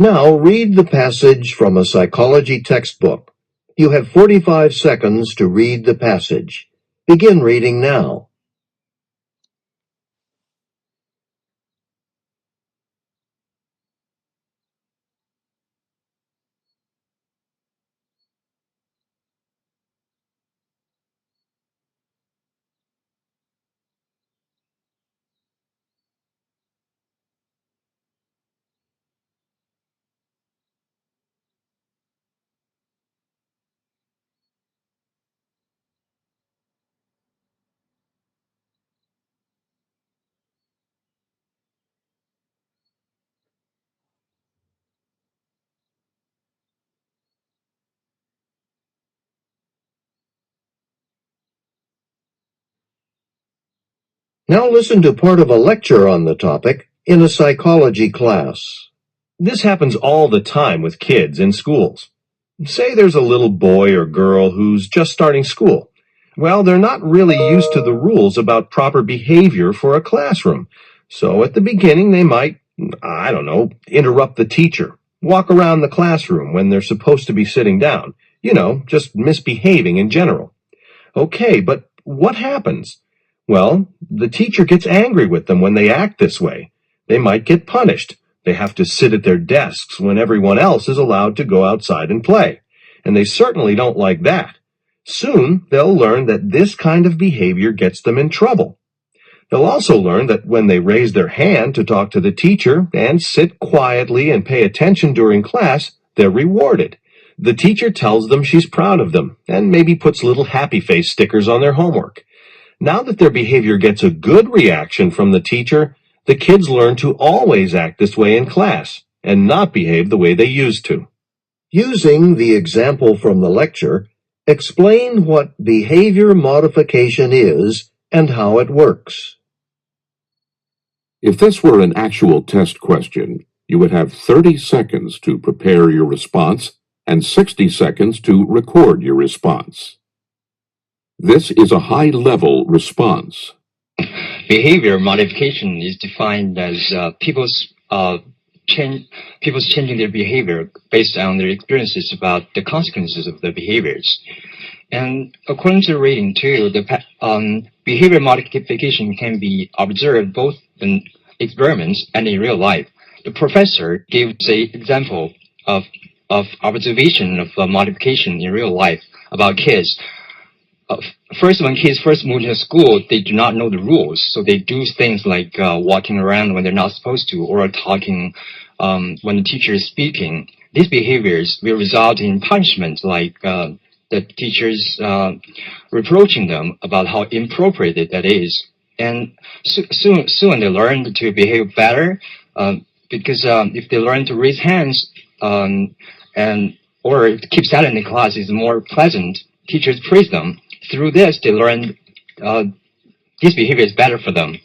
Now read the passage from a psychology textbook. You have 45 seconds to read the passage. Begin reading now. Now listen to part of a lecture on the topic in a psychology class. This happens all the time with kids in schools. Say there's a little boy or girl who's just starting school. Well, they're not really used to the rules about proper behavior for a classroom. So at the beginning, they might, interrupt the teacher, walk around the classroom when they're supposed to be sitting down. Just misbehaving in general. Okay, but what happens? Well, the teacher gets angry with them when they act this way. They might get punished. They have to sit at their desks when everyone else is allowed to go outside and play. And they certainly don't like that. Soon, they'll learn that this kind of behavior gets them in trouble. They'll also learn that when they raise their hand to talk to the teacher and sit quietly and pay attention during class, they're rewarded. The teacher tells them she's proud of them and maybe puts little happy face stickers on their homework. Now that their behavior gets a good reaction from the teacher, the kids learn to always act this way in class and not behave the way they used to. Using the example from the lecture, explain what behavior modification is and how it works. If this were an actual test question, you would have 30 seconds to prepare your response and 60 seconds to record your response. This is a high-level response. Behavior modification is defined as people's changing their behavior based on their experiences about the consequences of their behaviors. And according to the rating too, the behavior modification can be observed both in experiments and in real life. The professor gives an example of observation of modification in real life about kids. First, when kids first move to school, they do not know the rules, so they do things like walking around when they're not supposed to, or talking when the teacher is speaking. These behaviors will result in punishment, like the teachers reproaching them about how inappropriate that is. And soon they learn to behave better, because if they learn to raise hands or keep silent in class is more pleasant, teachers praise them. Through this, they learn this behavior is better for them.